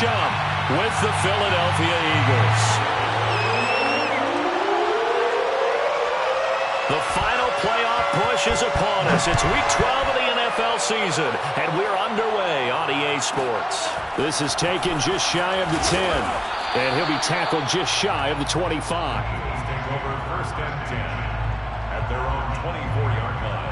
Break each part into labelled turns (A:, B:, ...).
A: Chum with the Philadelphia Eagles. The final playoff push is upon us. It's Week 12 of the NFL season, and we're underway on EA Sports. This is taken just shy of the 10, and he'll be tackled just shy of the 25.
B: Let's take over first and 10 at their own 24-yard line.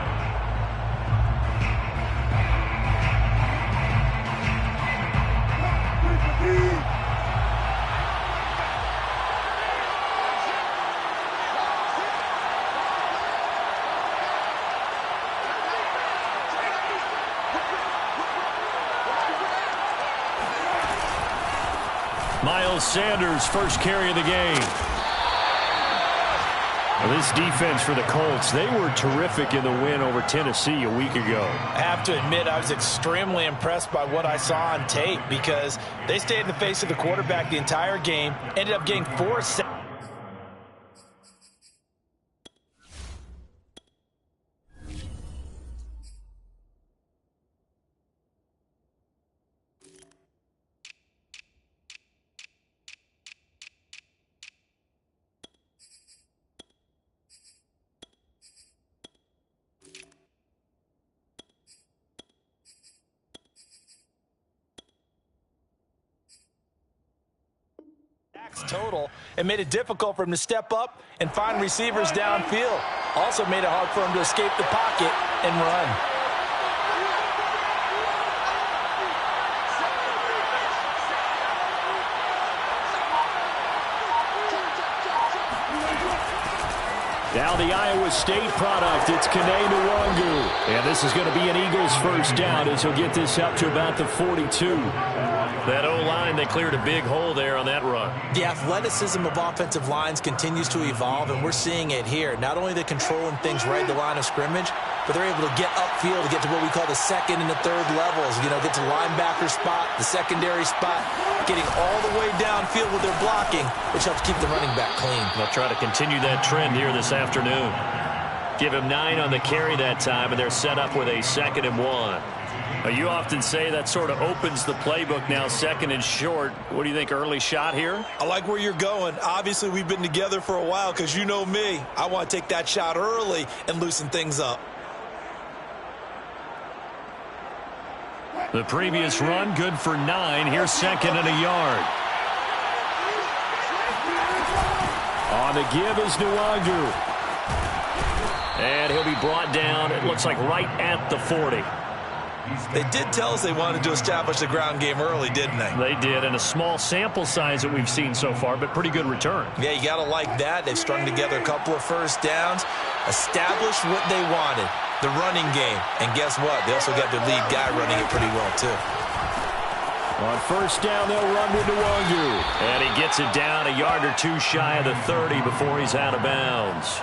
A: Miles Sanders, first carry of the game. Well, this defense for the Colts, they were terrific in the win over Tennessee a week ago.
C: I have to admit, I was extremely impressed by what I saw on tape because they stayed in the face of the quarterback the entire game, ended up getting 4 sacks. Total and made it difficult for him to step up and find receivers downfield. Also made it hard for him to escape the pocket and run.
A: Now the Iowa State product, it's Kene Nwangu. And this is going to be an Eagles first down as he'll get this up to about the 42. That O-line, they cleared a big hole there on that run.
C: The athleticism of offensive lines continues to evolve, and we're seeing it here. Not only the controlling things right at the line of scrimmage, but they're able to get upfield to get to what we call the second and the third levels. You know, get to the linebacker spot, the secondary spot, getting all the way downfield with their blocking, which helps keep the running back clean.
A: They'll try to continue that trend here this afternoon. Give him 9 on the carry that time, and they're set up with a 2nd and 1. You often say that sort of opens the playbook now, 2nd and short. What do you think, early shot here?
C: I like where you're going. Obviously, we've been together for a while because you know me. I want to take that shot early and loosen things up.
A: The previous run, good for 9. Here's 2nd and a yard. On the give is Nwangu. And he'll be brought down, it looks like right at the 40.
C: They did tell us they wanted to establish the ground game early, didn't they?
A: They did, and a small sample size that we've seen so far, but pretty good return.
C: Yeah, you got to like that. They've strung together a couple of first downs, established what they wanted, the running game. And guess what? They also got their lead guy running it pretty well, too.
A: On first down, they'll run with Nwangu. And he gets it down a yard or two shy of the 30 before he's out of bounds.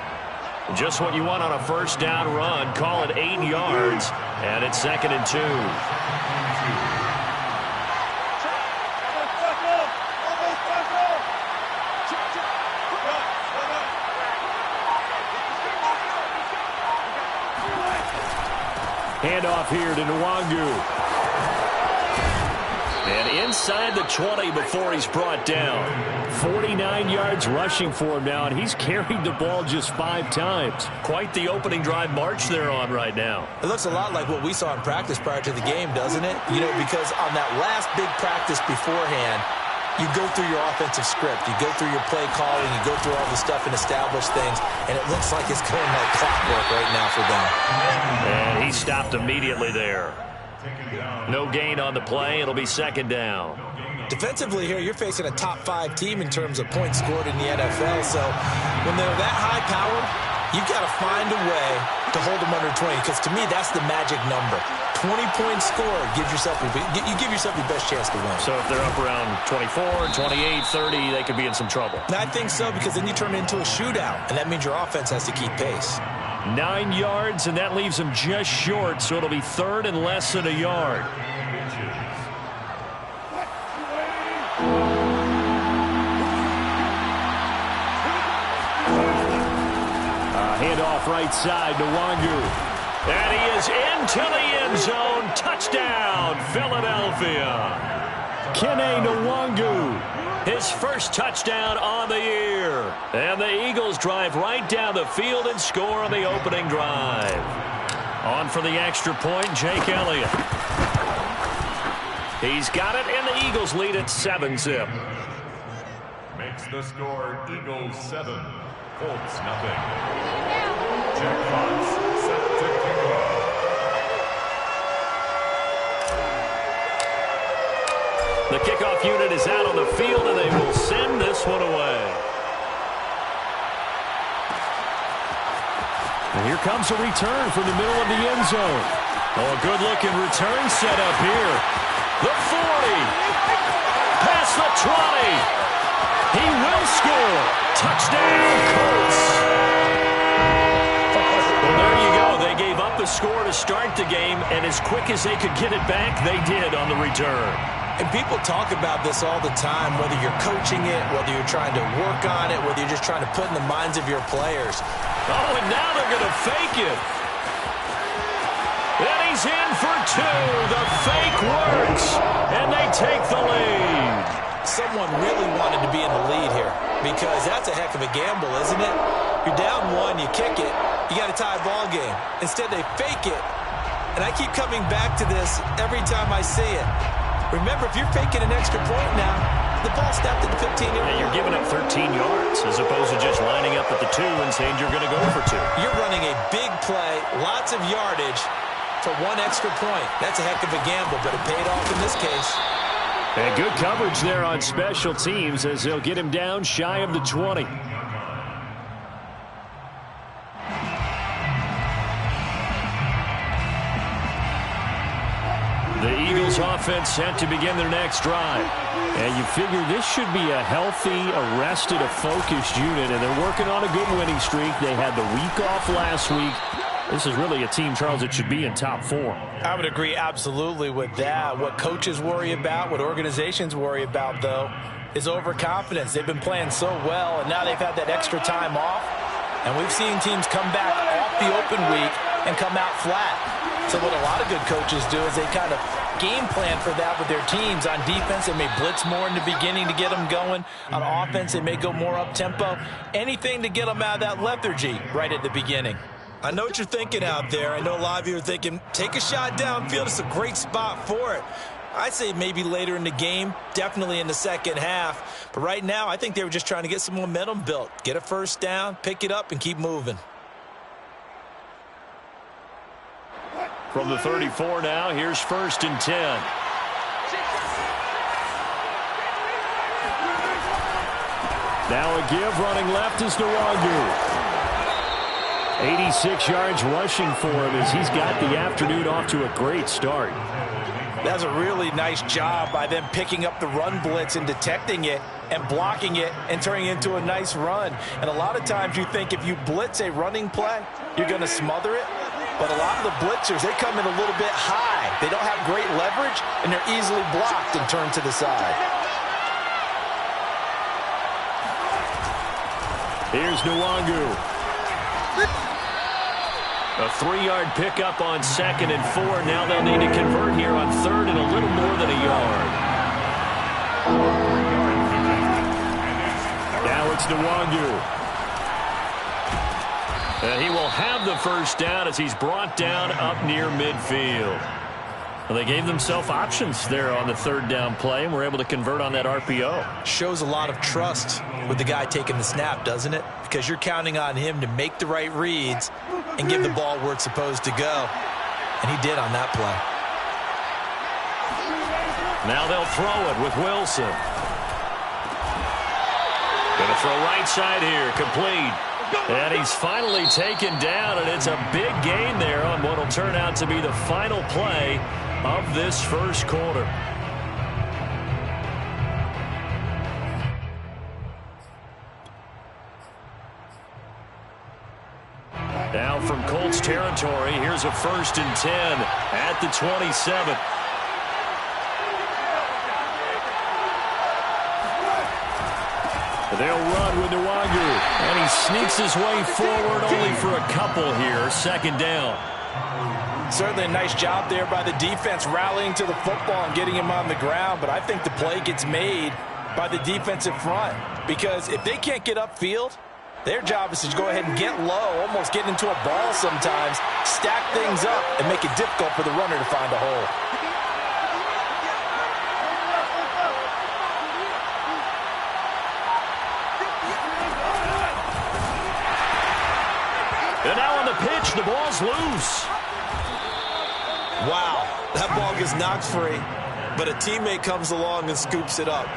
A: Just what you want on a first down run. Call it 8 yards, and it's 2nd and 2. Handoff here to Nwangu. And inside the 20 before he's brought down. 49 yards rushing for him now, and he's carried the ball just 5 times. Quite the opening drive march they're on right now.
C: It looks a lot like what we saw in practice prior to the game, doesn't it? You know, because on that last big practice beforehand, you go through your offensive script. You go through your play calling. You go through all the stuff and establish things, and it looks like it's going like clockwork right now for them.
A: And he stopped immediately there. No gain on the play. It'll be 2nd down.
C: Defensively here, you're facing a top 5 team in terms of points scored in the NFL. So when they're that high-powered, you've got to find a way to hold them under 20. Because to me, that's the magic number. 20 points scored gives yourself you give yourself your best chance to win.
A: So if they're up around 24, 28, 30, they could be in some trouble.
C: And I think so, because then you turn it into a shootout, and that means your offense has to keep pace.
A: 9 yards, and that leaves him just short, so it'll be 3rd and less than a yard. Handoff right side to Nwangu. And he is into the end zone. Touchdown, Philadelphia. Kene Nwangu, his first touchdown on the year. And the Eagles drive right down the field and score on the opening drive. On for the extra point, Jake Elliott. He's got it, and the Eagles lead at 7-zip.
B: Makes the score Eagles 7, Colts nothing. Jack Fox set to kick off.
A: The kickoff unit is out on the field, and they will send this one away. And here comes a return from the middle of the end zone. Oh, a good-looking return set up here. The 40. Past the 20. He will score. Touchdown, Colts. Well, there you go. They gave up the score to start the game, and as quick as they could get it back, they did on the return.
C: And people talk about this all the time, whether you're coaching it, whether you're trying to work on it, whether you're just trying to put in the minds of your players.
A: Oh, and now they're going to fake it. And he's in for 2. The fake works, and they take the lead.
C: Someone really wanted to be in the lead here because that's a heck of a gamble, isn't it? You're down 1, you kick it, you got a tie ball game. Instead, they fake it. And I keep coming back to this every time I see it. Remember, if you're faking an extra point now, the ball snapped at the 15-yard line.
A: You're giving up 13 yards as opposed to just lining up at the 2 and saying you're going to go for 2.
C: You're running a big play, lots of yardage for 1 extra point. That's a heck of a gamble, but it paid off in this case.
A: And good coverage there on special teams as they'll get him down shy of the 20. The Eagles offense set to begin their next drive. And you figure this should be a healthy, arrested, a focused unit. And they're working on a good winning streak. They had the week off last week. This is really a team, Charles, that should be in top 4.
C: I would agree absolutely with that. What coaches worry about, what organizations worry about, though, is overconfidence. They've been playing so well, and now they've had that extra time off. And we've seen teams come back off the open week and come out flat. So what a lot of good coaches do is they kind of game plan for that with their teams. On defense, they may blitz more in the beginning to get them going. On offense, they may go more up-tempo. Anything to get them out of that lethargy right at the beginning. I know what you're thinking out there. I know a lot of you are thinking, take a shot downfield. It's a great spot for it. I'd say maybe later in the game, definitely in the second half. But right now, I think they were just trying to get some momentum built. Get a first down, pick it up, and keep moving.
A: From the 34 now, here's 1st and 10. Now a give, running left is Nwangu. 86 yards rushing for him as he's got the afternoon off to a great start.
C: That's a really nice job by them picking up the run blitz and detecting it and blocking it and turning it into a nice run. And a lot of times you think if you blitz a running play, you're going to smother it. But a lot of the blitzers, they come in a little bit high. They don't have great leverage, and they're easily blocked and turned to the side.
A: Here's Nwangu. A 3-yard pickup on 2nd and 4. Now they'll need to convert here on 3rd and a little more than a yard. Now it's Nwangu. He will have the first down as he's brought down up near midfield. Well, they gave themselves options there on the 3rd down play and were able to convert on that RPO.
C: Shows a lot of trust with the guy taking the snap, doesn't it? Because you're counting on him to make the right reads and give the ball where it's supposed to go. And he did on that play.
A: Now they'll throw it with Wilson. Going to throw right side here, complete. And he's finally taken down, and it's a big gain there on what will turn out to be the final play of this first quarter. Now from Colts territory, here's a 1st and 10 at the 27. They'll run with Nwangu, and he sneaks his way forward only for a couple here. 2nd down.
C: Certainly a nice job there by the defense rallying to the football and getting him on the ground, but I think the play gets made by the defensive front because if they can't get upfield, their job is to go ahead and get low, almost get into a ball sometimes, stack things up, and make it difficult for the runner to find a hole.
A: And now on the pitch, the ball's loose.
C: Wow, that ball gets knocked free, but a teammate comes along and scoops it up.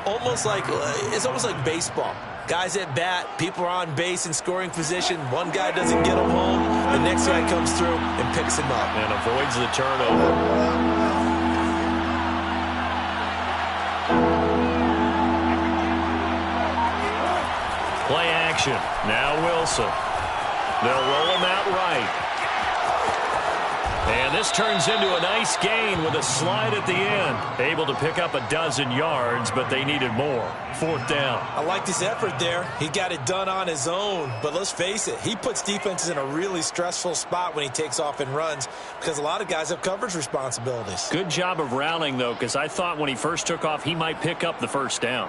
C: It's almost like baseball. Guys at bat, people are on base in scoring position. One guy doesn't get him home. The next guy comes through and picks him up.
A: And avoids the turnover. Play action. Now Wilson. They'll roll him out right. And this turns into a nice gain with a slide at the end. Able to pick up a dozen yards, but they needed more. Fourth down.
C: I liked his effort there. He got it done on his own. But let's face it, he puts defenses in a really stressful spot when he takes off and runs because a lot of guys have coverage responsibilities.
A: Good job of rallying, though, because I thought when he first took off, he might pick up the first down.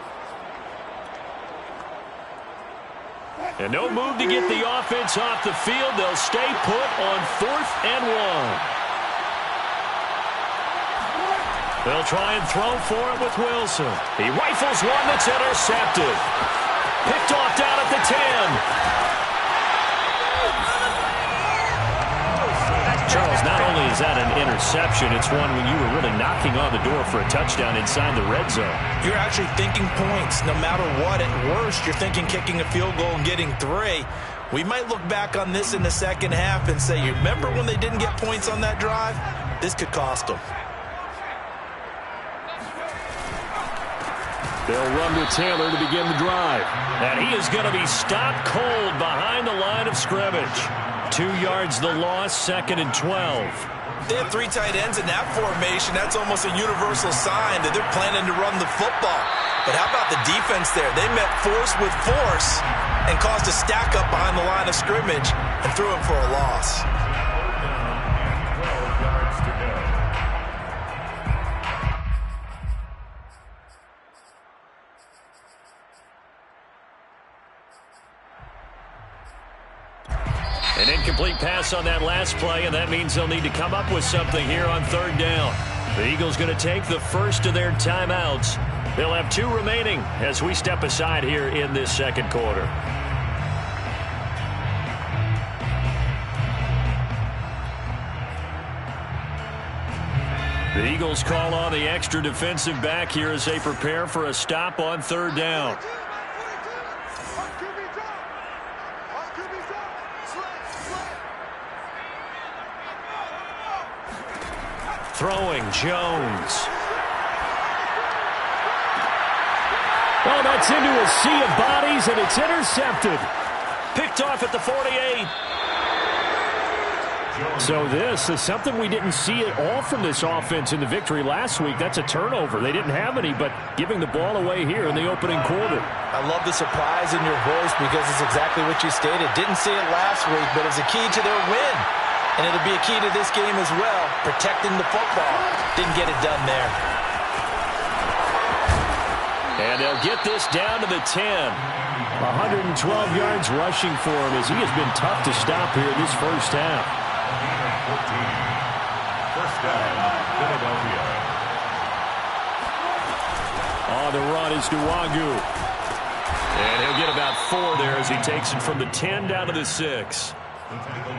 A: And no move to get the offense off the field. They'll stay put on 4th and 1. They'll try and throw for it with Wilson. He rifles one that's intercepted. Picked off down at the 10. Charles, not only is that an interception, it's one when you were really knocking on the door for a touchdown inside the red zone.
C: You're actually thinking points. No matter what, at worst, you're thinking kicking a field goal and getting 3. We might look back on this in the second half and say, you remember when they didn't get points on that drive? This could cost them.
A: They'll run with Taylor to begin the drive. And he is going to be stopped cold behind the line of scrimmage. 2 yards the loss, 2nd and 12.
C: They have 3 tight ends in that formation. That's almost a universal sign that they're planning to run the football. But how about the defense there? They met force with force and caused a stack up behind the line of scrimmage and threw him for a loss.
B: 12 yards to go.
A: An incomplete pass on that last play, and that means they'll need to come up with something here on 3rd down. The Eagles going to take the first of their timeouts. They'll have 2 remaining as we step aside here in this second quarter. The Eagles call on the extra defensive back here as they prepare for a stop on 3rd down. Throwing, Jones. Oh, that's into a sea of bodies, and it's intercepted. Picked off at the 48. So this is something we didn't see at all from this offense in the victory last week. That's a turnover. They didn't have any, but giving the ball away here in the opening quarter.
C: I love the surprise in your voice because it's exactly what you stated. Didn't see it last week, but it was a key to their win. And it'll be a key to this game as well, protecting the football. Didn't get it done there.
A: And they'll get this down to the 10. 112 yards rushing for him as he has been tough to stop here in this first half.
B: 14. First down, Philadelphia.
A: On the run is Nwangu. And he'll get about 4 there as he takes it from the 10 down to the 6.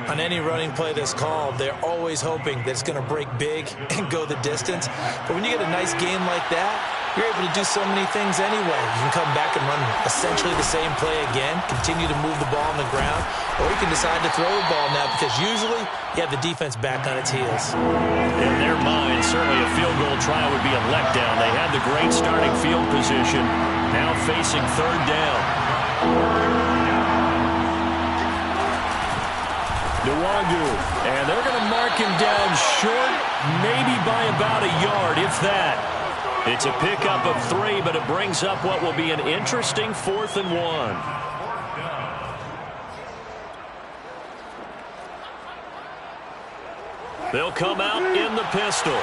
C: On any running play that's called, they're always hoping that it's going to break big and go the distance. But when you get a nice game like that, you're able to do so many things anyway. You can come back and run essentially the same play again, continue to move the ball on the ground, or you can decide to throw the ball now because usually you have the defense back on its heels.
A: In their mind, certainly a field goal try would be a letdown. They had the great starting field position, now facing 3rd down. Nwangu, and they're going to mark him down short, maybe by about a yard, if that. It's a pickup of 3, but it brings up what will be an interesting 4th and 1. They'll come out in the pistol.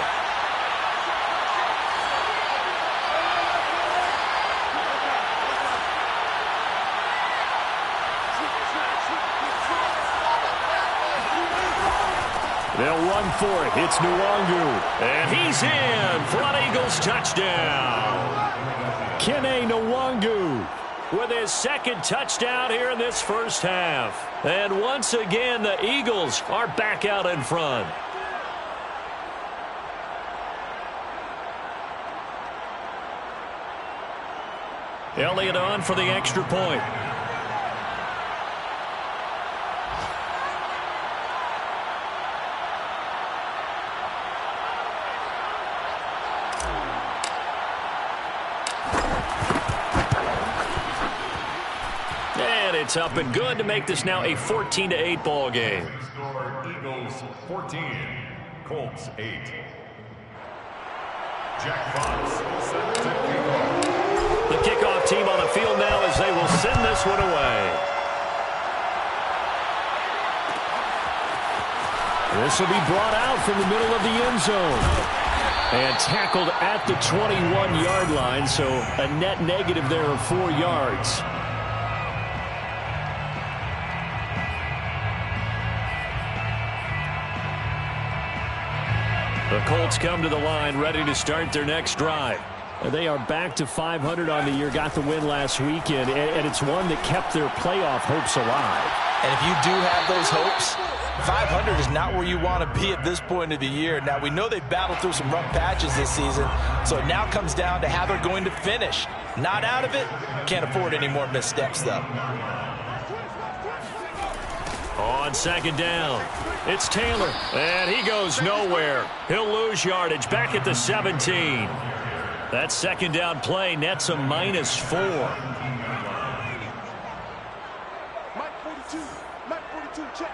A: They'll run for it. It's Nwangu. And he's in for an Eagles touchdown. Kene Nwangu with his second touchdown here in this first half. And once again, the Eagles are back out in front. Elliott on for the extra point. It's up and good to make this now a 14-8 ball game.
B: Score Eagles 14, Colts 8. Jack Fox set to kickoff.
A: The kickoff team on the field now as they will send this one away. This will be brought out from the middle of the end zone. And tackled at the 21-yard line, so a net negative there of 4 yards. The Colts come to the line ready to start their next drive. They are back to 500 on the year, got the win last weekend, and it's one that kept their playoff hopes alive.
C: And if you do have those hopes, 500 is not where you want to be at this point of the year. Now, we know they've battled through some rough patches this season, so it now comes down to how they're going to finish. Not out of it, can't afford any more missteps, though.
A: On second down, it's Taylor, and he goes nowhere. He'll lose yardage back at the 17. That second down play nets a -4.
D: Mike 42, Mike 42, check,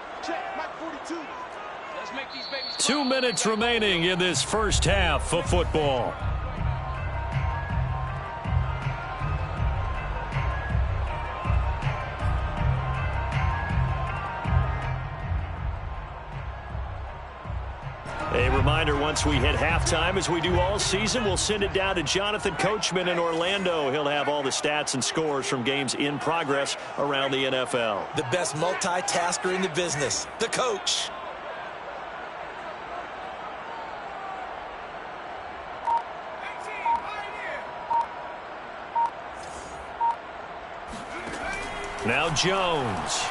D: Mike 42. Let's make these babies
A: 2 minutes remaining in this first half of football. A reminder, once we hit halftime, as we do all season, we'll send it down to Jonathan Coachman in Orlando. He'll have all the stats and scores from games in progress around the NFL.
C: The best multitasker in the business, the coach.
A: Now Jones.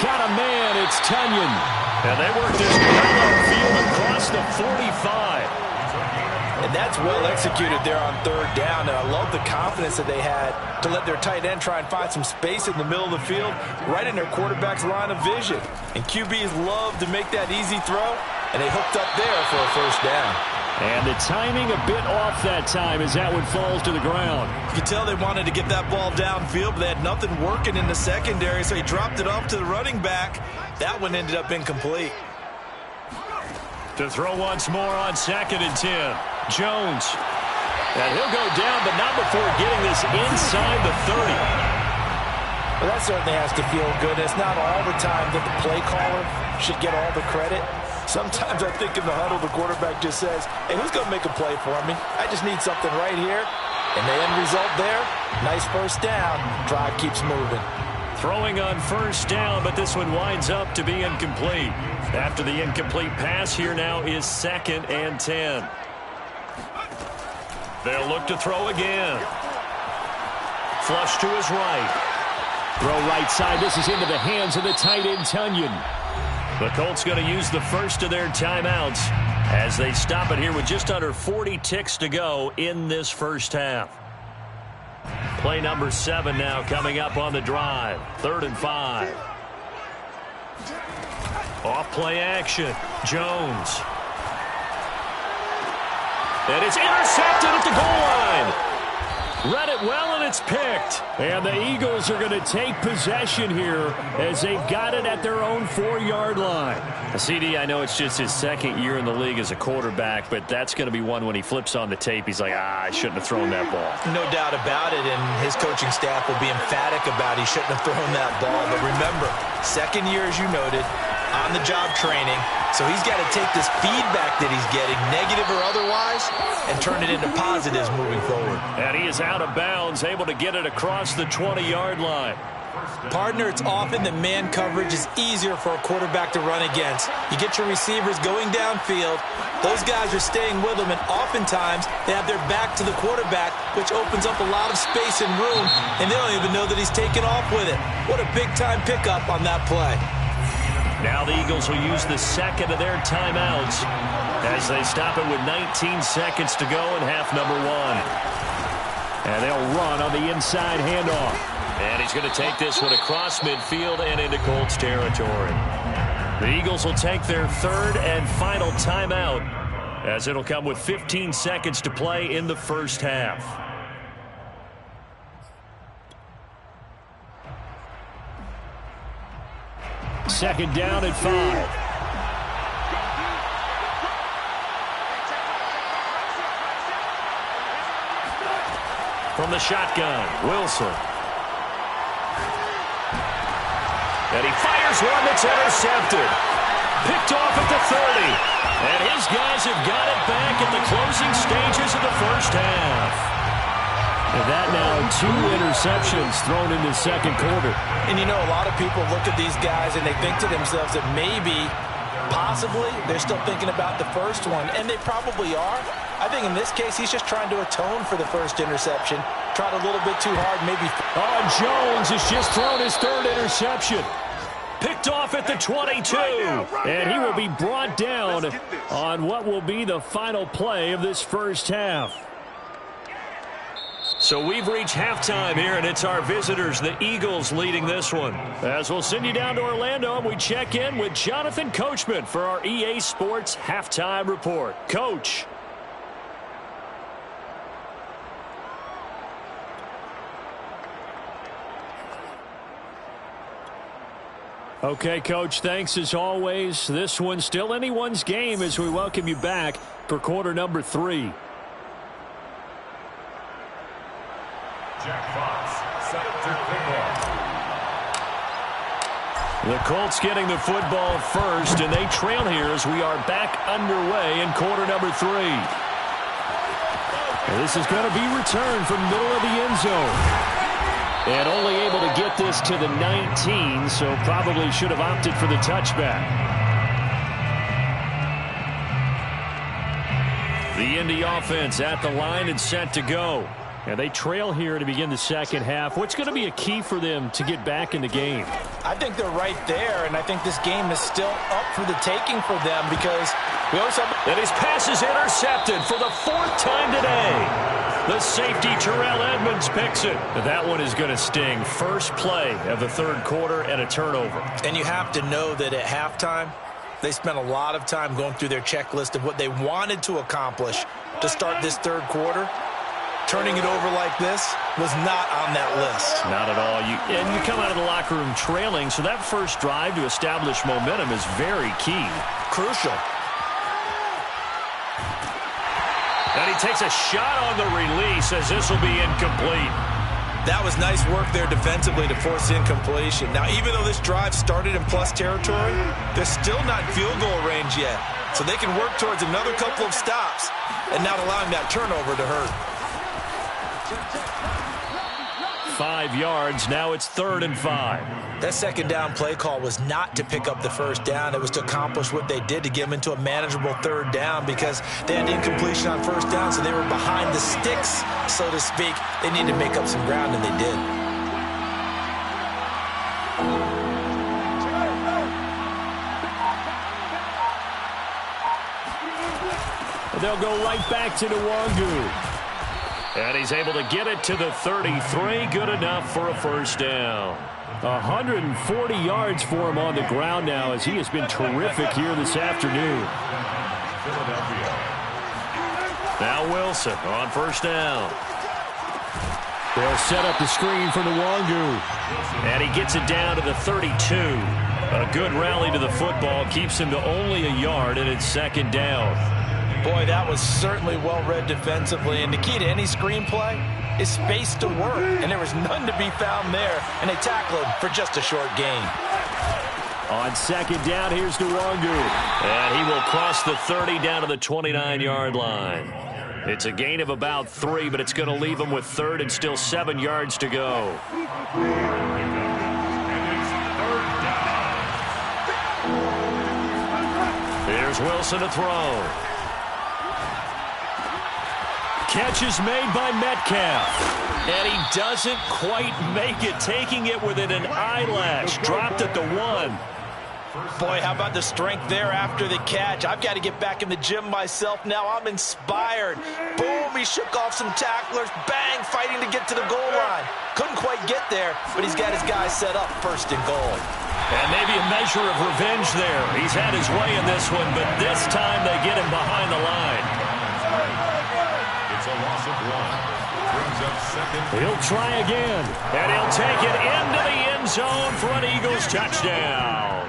A: Got a man, it's Tunyon. And they work this well upfield across the 45.
C: And that's well executed there on third down. And I love the confidence that they had to let their tight end try and find some space in the middle of the field, right in their quarterback's line of vision. And QBs love to make that easy throw, and they hooked up there for a first down.
A: And the timing a bit off that time as that one falls to the ground.
C: You can tell they wanted to get that ball downfield, but they had nothing working in the secondary, so he dropped it off to the running back. That one ended up incomplete.
A: To throw once more on 2nd and 10. Jones. And he'll go down, but not before getting this inside the 30.
C: Well, that certainly has to feel good. It's not all the time that the play caller should get all the credit. Sometimes I think in the huddle, the quarterback just says, hey, who's going to make a play for me? I just need something right here. And the end result there, nice first down. Drive keeps moving.
A: Throwing on first down, but this one winds up to be incomplete. After the incomplete pass, here now is 2nd and 10. They'll look to throw again. Flush to his right. Throw right side. This is into the hands of the tight end, Tunyon. The Colts going to use the first of their timeouts as they stop it here with just under 40 ticks to go in this first half. Play number 7 now coming up on the drive. 3rd and 5. Off play action. Jones. And it's intercepted at the goal line. Read it well, and it's picked. And the Eagles are going to take possession here as they've got it at their own 4-yard line. CD, I know it's just his second year in the league as a quarterback, but that's going to be one when he flips on the tape, he's like, I shouldn't have thrown that ball.
C: No doubt about it, and his coaching staff will be emphatic about he shouldn't have thrown that ball. But remember, second year, as you noted, on-the-job training. So he's got to take this feedback that he's getting, negative or otherwise, and turn it into positives moving forward.
A: And he is out of bounds, able to get it across the 20-yard line.
C: Partner, it's often that man coverage is easier for a quarterback to run against. You get your receivers going downfield. Those guys are staying with them, and oftentimes they have their back to the quarterback, which opens up a lot of space and room, and they don't even know that he's taken off with it. What a big-time pickup on that play.
A: Now the Eagles will use the second of their timeouts as they stop it with 19 seconds to go in half number 1. And they'll run on the inside handoff. And he's going to take this one across midfield and into Colts territory. The Eagles will take their third and final timeout as it'll come with 15 seconds to play in the first half. Second down at 5. From the shotgun, Wilson. And he fires one that's intercepted. Picked off at the 30. And his guys have got it back at the closing stages of the first half. And that now 2 interceptions thrown in the second quarter.
C: And you know, a lot of people look at these guys and they think to themselves that maybe, possibly, they're still thinking about the first one. And they probably are. I think in this case, he's just trying to atone for the first interception. Tried a little bit too hard, maybe.
A: Oh, Jones has just thrown his third interception. Picked off at the 22. And he will be brought down on what will be the final play of this first half. So we've reached halftime here, and it's our visitors, the Eagles, leading this one. As we'll send you down to Orlando, and we check in with Jonathan Coachman for our EA Sports Halftime Report. Coach. Okay, Coach, thanks as always. This one's still anyone's game as we welcome you back for quarter number 3.
B: Jack Fox, set to kick off.
A: The Colts getting the football first, and they trail here as we are back underway in quarter number 3. And this is going to be returned from middle of the end zone. And only able to get this to the 19, so probably should have opted for the touchback. The Indy offense at the line and set to go. And they trail here to begin the second half. What's going to be a key for them to get back in the game?
C: I think they're right there, and I think this game is still up for the taking for them because we also have...
A: And his pass is intercepted for the 4th time today. The safety, Terrell Edmonds, picks it. That one is going to sting. First play of the third quarter and a turnover.
C: And you have to know that at halftime, they spent a lot of time going through their checklist of what they wanted to accomplish to start this third quarter. Turning it over like this was not on that list.
A: Not at all. And you come out of the locker room trailing, so that first drive to establish momentum is very key.
C: Crucial.
A: And he takes a shot on the release as this will be incomplete.
C: That was nice work there defensively to force incompletion. Now, even though this drive started in plus territory, they're still not field goal range yet. So they can work towards another couple of stops and not allowing that turnover to hurt.
A: 5 yards. Now it's 3rd and 5.
C: That second down play call was not to pick up the first down. It was to accomplish what they did to get them into a manageable 3rd down because they had incompletion on first down, so they were behind the sticks, so to speak. They needed to make up some ground, and they did.
A: They'll go right back to Nwangu. And he's able to get it to the 33. Good enough for a first down. 140 yards for him on the ground now as he has been terrific here this afternoon. Now Wilson on first down. They'll set up the screen for Nwangu. And he gets it down to the 32. A good rally to the football keeps him to only a yard, and it's second down.
C: Boy, that was certainly well-read defensively. And the key to any screenplay is space to work. And there was none to be found there. And they tackle him for just a short gain.
A: On second down, here's Nwangu. And he will cross the 30 down to the 29-yard line. It's a gain of about 3, but it's going to leave him with third and still 7 yards to go. Here's Wilson to throw. Catch is made by Metcalf. And he doesn't quite make it, taking it within an eyelash. Dropped at the 1.
C: Boy, how about the strength there after the catch? I've got to get back in the gym myself now. I'm inspired. Boom, he shook off some tacklers. Bang, fighting to get to the goal line. Couldn't quite get there, but he's got his guys set up first and goal.
A: And maybe a measure of revenge there. He's had his way in this one, but this time they get him behind the line.
B: It's a loss of 1. Brings up second.
A: He'll try again, and he'll take it into the end zone for an Eagles touchdown.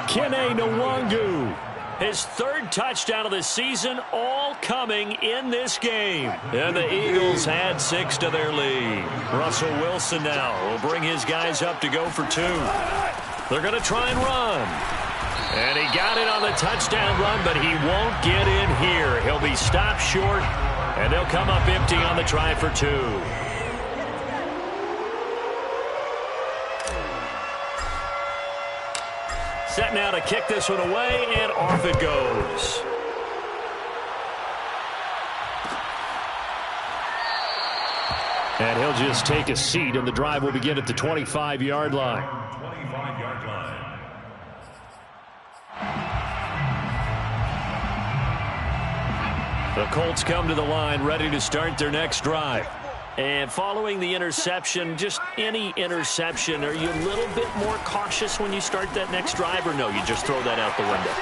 A: Kene Nwangu, his third touchdown of the season, all coming in this game. And the Eagles add 6 to their lead. Russell Wilson now will bring his guys up to go for 2. They're going to try and run. And he got it on the touchdown run, but he won't get in here. He'll be stopped short, and they'll come up empty on the try for 2. Set now to kick this one away, and off it goes. And he'll just take a seat, and the drive will begin at the 25-yard line.
B: 25-yard line.
A: The Colts come to the line, ready to start their next drive. And following the interception, just any interception, are you a little bit more cautious when you start that next drive, or no, you just throw that out the window?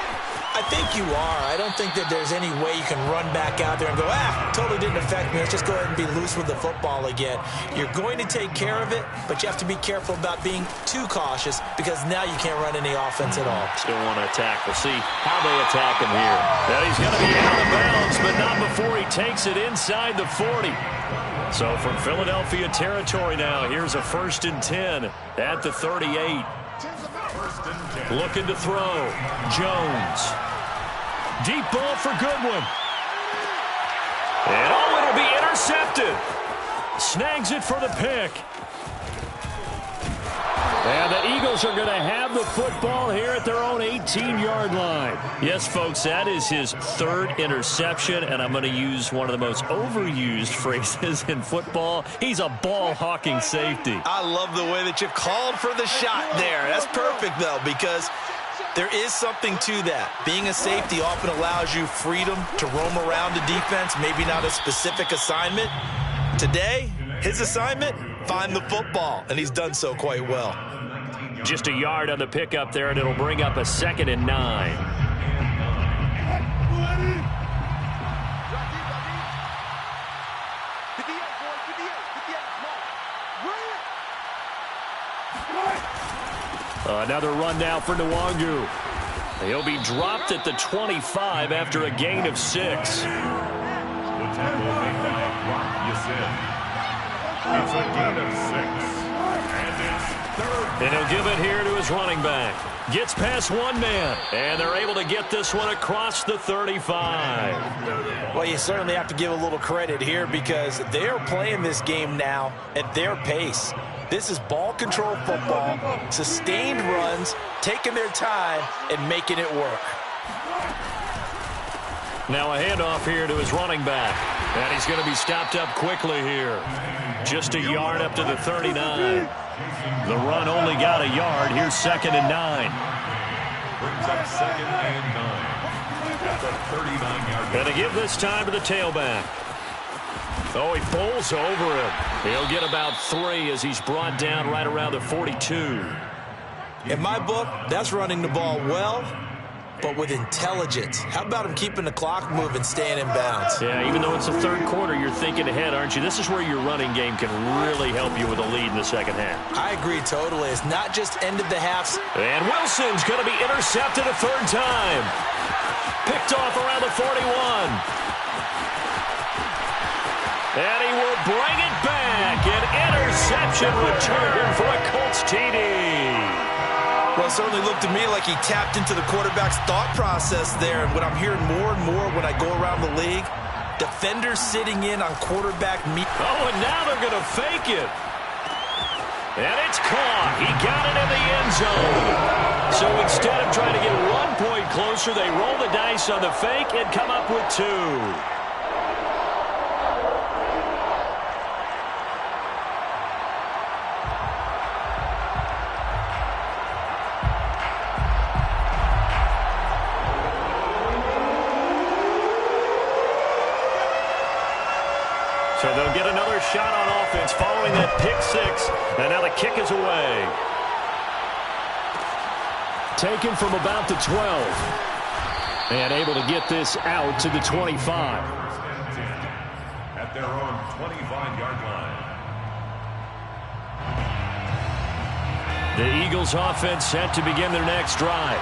C: I think you are. I don't think that there's any way you can run back out there and go, totally didn't affect me. Let's just go ahead and be loose with the football again. You're going to take care of it, but you have to be careful about being too cautious because now you can't run any offense at all.
A: Still want to attack. We'll see how they attack him here. Now he's going to be out of bounds, but not before he takes it inside the 40. So from Philadelphia territory now, here's a 1st and 10 at the 38. Looking to throw. Jones. Deep ball for Goodwin. And it'll be intercepted. Snags it for the pick. And the Eagles are going to have the football here at their own 18-yard line. Yes, folks, that is his 3rd interception, and I'm going to use one of the most overused phrases in football. He's a ball-hawking safety.
C: I love the way that you called for the shot there. That's perfect, though, because there is something to that. Being a safety often allows you freedom to roam around the defense, maybe not a specific assignment. Today, his assignment, find the football, and he's done so quite well.
A: Just a yard on the pickup there, and it'll bring up a 2nd and 9. Another run now for Nwangu. He'll be dropped at the 25 after a gain of 6.
B: The tackle made by Brock Yasin. It's a gain of 6. And it's 3rd.
A: And he'll give it here to his running back. Gets past one man. And they're able to get this one across the 35.
C: Well, you certainly have to give a little credit here because they're playing this game now at their pace. This is ball control football, sustained runs, taking their time, and making it work.
A: Now a handoff here to his running back. And he's going to be stopped up quickly here. Just a yard up to the 39. The run only got a yard. Here's 2nd and 9.
B: Brings up 2nd and 9. At the 39-yard line.
A: And to give this time to the tailback. Oh, he bowls over him. He'll get about 3 as he's brought down right around the 42.
C: In my book, that's running the ball well but with intelligence. How about him keeping the clock moving, staying in bounds?
A: Yeah, even though it's the third quarter, you're thinking ahead, aren't you? This is where your running game can really help you with a lead in the second half.
C: I agree totally. It's not just ended the halves.
A: And Wilson's going to be intercepted a third time. Picked off around the 41. And he will bring it back. An interception return for a Colts TD.
C: Well, it certainly looked to me like he tapped into the quarterback's thought process there. And what I'm hearing more and more when I go around the league, defenders sitting in on quarterback meet.
A: Oh, and now they're going to fake it. And it's caught. He got it in the end zone. So instead of trying to get 1 point closer, they roll the dice on the fake and come up with 2. So they'll get another shot on offense following that pick 6. And now the kick is away. Taken from about the 12. And able to get this out to the 25.
B: At their own 25-yard line.
A: The Eagles offense set to begin their next drive.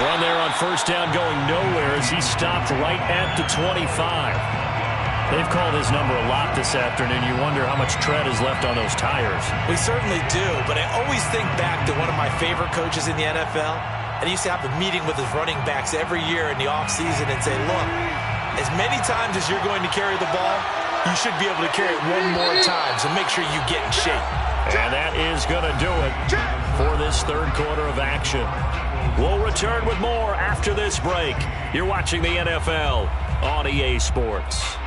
A: Run there on first down going nowhere as he stopped right at the 25. They've called his number a lot this afternoon. You wonder how much tread is left on those tires.
C: We certainly do, but I always think back to one of my favorite coaches in the NFL. And he used to have a meeting with his running backs every year in the offseason and say, look, as many times as you're going to carry the ball, you should be able to carry it one more time, so make sure you get in shape.
A: And that is going to do it for this third quarter of action. We'll return with more after this break. You're watching the NFL on EA Sports.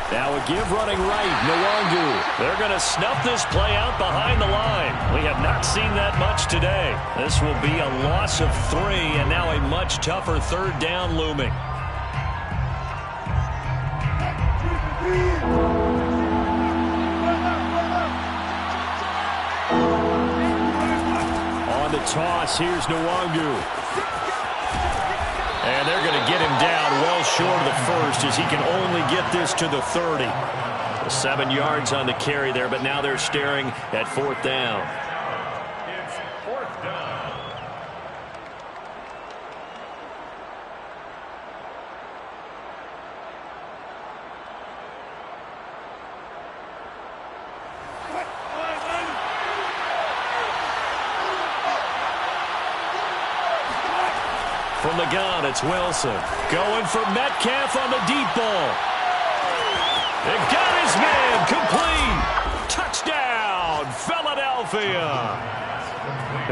A: Now a give running right, Nwangu. They're going to snuff this play out behind the line. We have not seen that much today. This will be a loss of 3, and now a much tougher third down looming. On the toss, here's Nwangu. And they're going to get him down well short of the first as he can only get this to the 30. 7 yards on the carry there, but now they're staring at 4th down.
B: It's 4th down.
A: From the gun, it's Wilson. Going for Metcalf on the deep ball. It got his man. Complete. Touchdown, Philadelphia.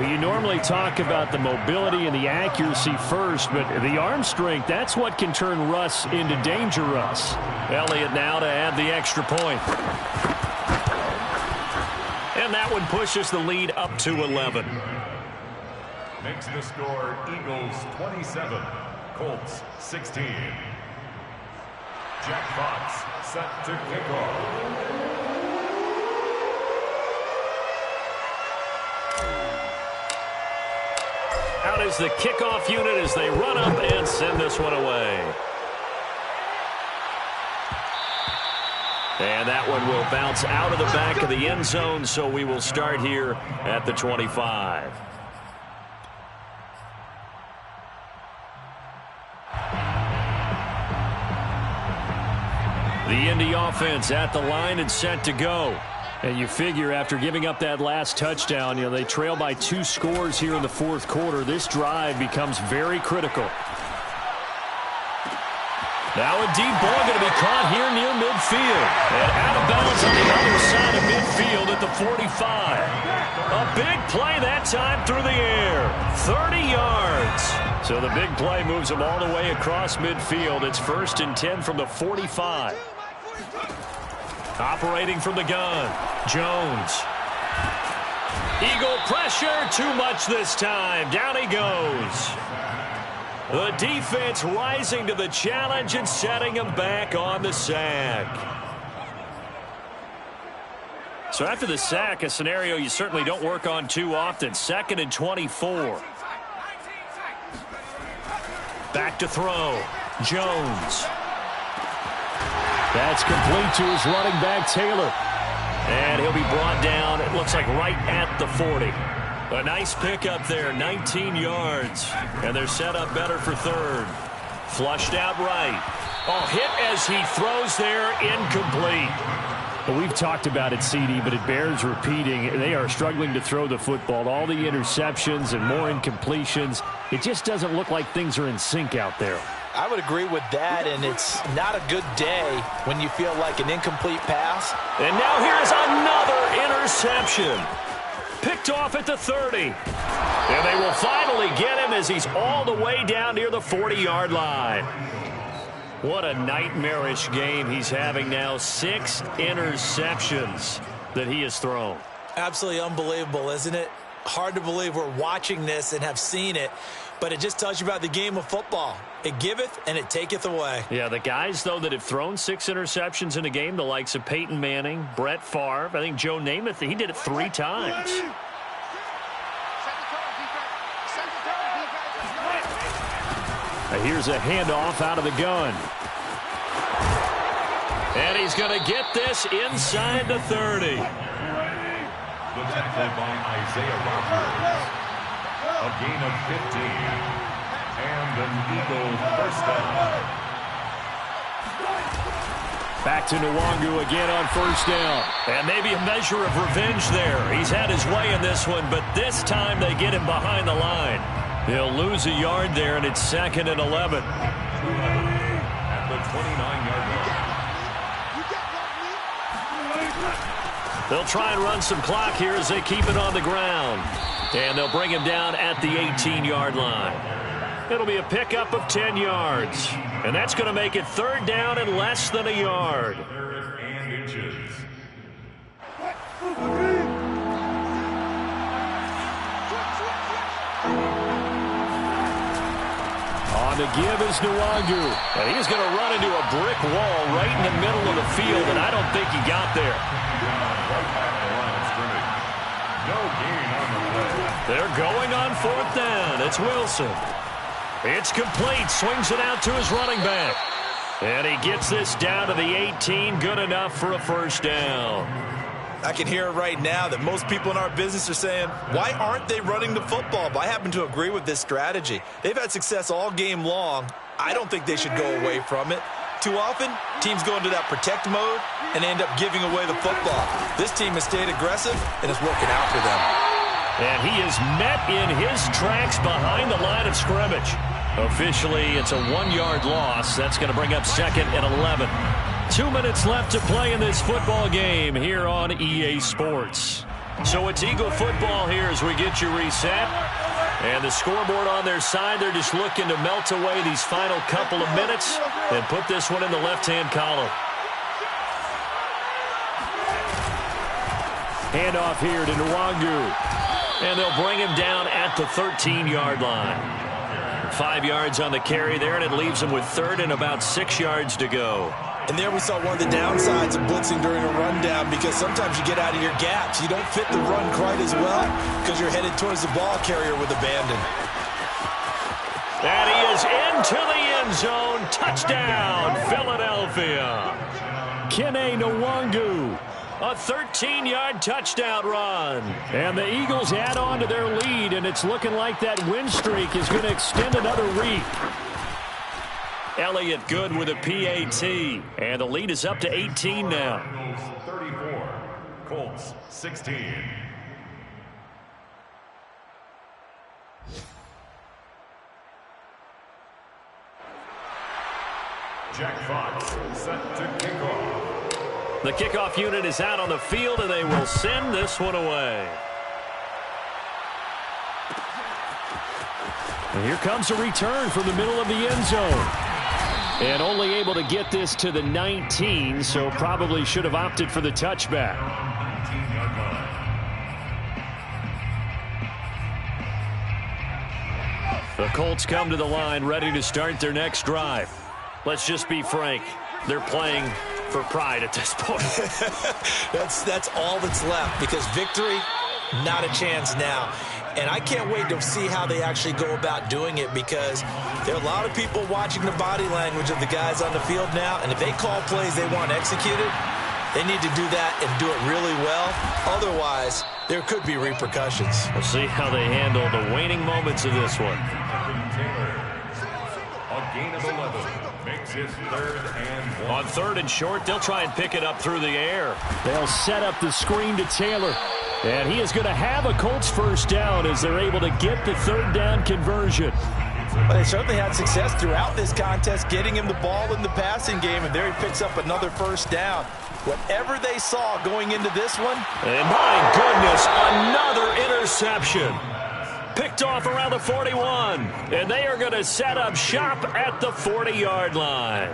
A: You normally talk about the mobility and the accuracy first, but the arm strength, that's what can turn Russ into danger Russ. Elliott now to add the extra point. And that one pushes the lead up to 11.
B: Makes the score Eagles 27, Colts 16. Jack Fox set to kick off.
A: Out is the kickoff unit as they run up and send this one away. And that one will bounce out of the back of the end zone, so we will start here at the 25. The Indy offense at the line and set to go. And you figure after giving up that last touchdown, they trail by 2 scores here in the 4th quarter. This drive becomes very critical. Now a deep ball going to be caught here near midfield. And out of bounds on the other side of midfield at the 45. A big play that time through the air. 30 yards. So the big play moves them all the way across midfield. It's 1st and 10 from the 45. Operating from the gun, Jones. Eagle pressure, too much this time. Down he goes. The defense rising to the challenge and setting him back on the sack. So after the sack, a scenario you certainly don't work on too often. 2nd and 24. Back to throw. Jones. That's complete to his running back, Taylor. And he'll be brought down, it looks like right at the 40. A nice pickup there, 19 yards. And they're set up better for 3rd. Flushed out right. Oh, hit as he throws there, incomplete.
E: Well, we've talked about it, CD, but it bears repeating. They are struggling to throw the football. All the interceptions and more incompletions. It just doesn't look like things are in sync out there.
C: I would agree with that, and it's not a good day when you feel like an incomplete pass.
A: And now here's another interception. Picked off at the 30. And they will finally get him as he's all the way down near the 40-yard line. What a nightmarish game he's having now. 6 interceptions that he has thrown.
C: Absolutely unbelievable, isn't it? Hard to believe we're watching this and have seen it, but it just tells you about the game of football. It giveth and it taketh away.
A: Yeah, the guys, though, that have thrown 6 interceptions in a game, the likes of Peyton Manning, Brett Favre, I think Joe Namath, he did it 3 times.
E: Here's a handoff out of the gun.
A: And he's going to get this inside the 30.
B: The tackle by Isaiah Rodgers. A gain of 15. And an Eagle first down.
E: Back to Nwangu again on 1st down.
A: And maybe a measure of revenge there. He's had his way in this one, but this time they get him behind the line. He'll lose a yard there, and it's 2nd and 11.
B: At the 29-yard line.
A: They'll try and run some clock here as they keep it on the ground. And they'll bring him down at the 18-yard line. It'll be a pickup of 10 yards. And that's going to make it 3rd down and less than a yard.
B: And inches.
E: On the give is Nwangu.
A: And he's going to run into a brick wall right in the middle of the field, and I don't think he got there.
B: No gain on the play.
A: They're going on 4th down. It's Wilson. It's complete. Swings it out to his running back. And he gets this down to the 18. Good enough for a 1st down.
C: I can hear it right now that most people in our business are saying, why aren't they running the football? But I happen to agree with this strategy. They've had success all game long. I don't think they should go away from it. Too often, teams go into that protect mode and end up giving away the football. This team has stayed aggressive, and it's working out for them.
A: And he is met in his tracks behind the line of scrimmage. Officially, it's a 1-yard loss. That's going to bring up 2nd and 11. 2 minutes left to play in this football game here on EA Sports. So it's Eagle football here as we get you reset. And the scoreboard on their side, they're just looking to melt away these final couple of minutes and put this one in the left-hand column.
E: Handoff here to Nwangu.
A: And they'll bring him down at the 13-yard line. 5 yards on the carry there, and it leaves him with 3rd and about 6 yards to go.
C: And there we saw one of the downsides of blitzing during a rundown, because sometimes you get out of your gaps. You don't fit the run quite as well because you're headed towards the ball carrier with abandon.
A: And he is into the end zone. Touchdown, Philadelphia.
E: Kene Nwangu.
A: A 13-yard touchdown run.
E: And the Eagles add on to their lead, and it's looking like that win streak is going to extend another week.
A: Elliott good with a PAT. And the lead is up to 18 now.
B: 34, Colts 16. Jack Fox set to kick off.
A: The kickoff unit is out on the field, and they will send this one away.
E: And here comes a return from the middle of the end zone. And only able to get this to the 19, so probably should have opted for the touchback.
B: 19-yard line.
A: The Colts come to the line ready to start their next drive. Let's just be frank. They're playing for pride at this point.
C: That's all that's left, because victory, not a chance now. And I can't wait to see how they actually go about doing it, because there are a lot of people watching the body language of the guys on the field now, and if they call plays they want executed, they need to do that and do it really well. Otherwise, there could be repercussions.
A: We'll see how they handle the waning moments of this one.
B: A gain of 11 makes it 3rd and 1.
A: On 3rd and short, they'll try and pick it up through the air.
E: They'll set up the screen to Taylor. And he is going to have a Colts first down as they're able to get the 3rd down conversion.
C: Well, they certainly had success throughout this contest getting him the ball in the passing game, and there he picks up another first down. Whatever they saw going into this one.
A: And my goodness, another interception. Picked off around the 41. And they are going to set up shop at the 40-yard line.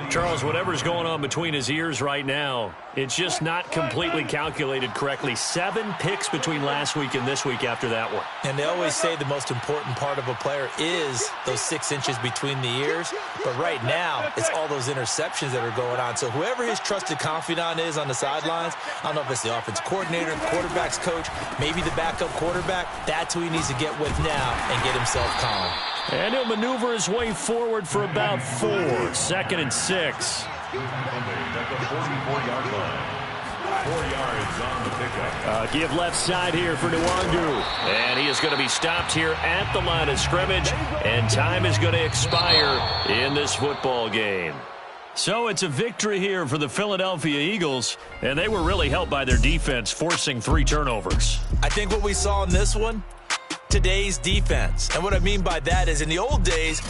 A: Charles, whatever's going on between his ears right now, it's just not completely calculated correctly. 7 picks between last week and this week after that one.
C: And they always say the most important part of a player is those 6 inches between the ears. But right now, it's all those interceptions that are going on. So whoever his trusted confidant is on the sidelines, I don't know if it's the offense coordinator, quarterback's coach, maybe the backup quarterback, that's who he needs to get with now and get himself calm.
E: And he'll maneuver his way forward for about 4. 2nd and 6.
B: At the 44-yard line. 4 yards on the pickup.
E: Give left side here for Nwangu.
A: And he is going to be stopped here at the line of scrimmage. And time is going to expire in this football game. So it's a victory here for the Philadelphia Eagles. And they were really helped by their defense, forcing 3 turnovers.
C: I think what we saw in this one, today's defense. And what I mean by that is in the old days,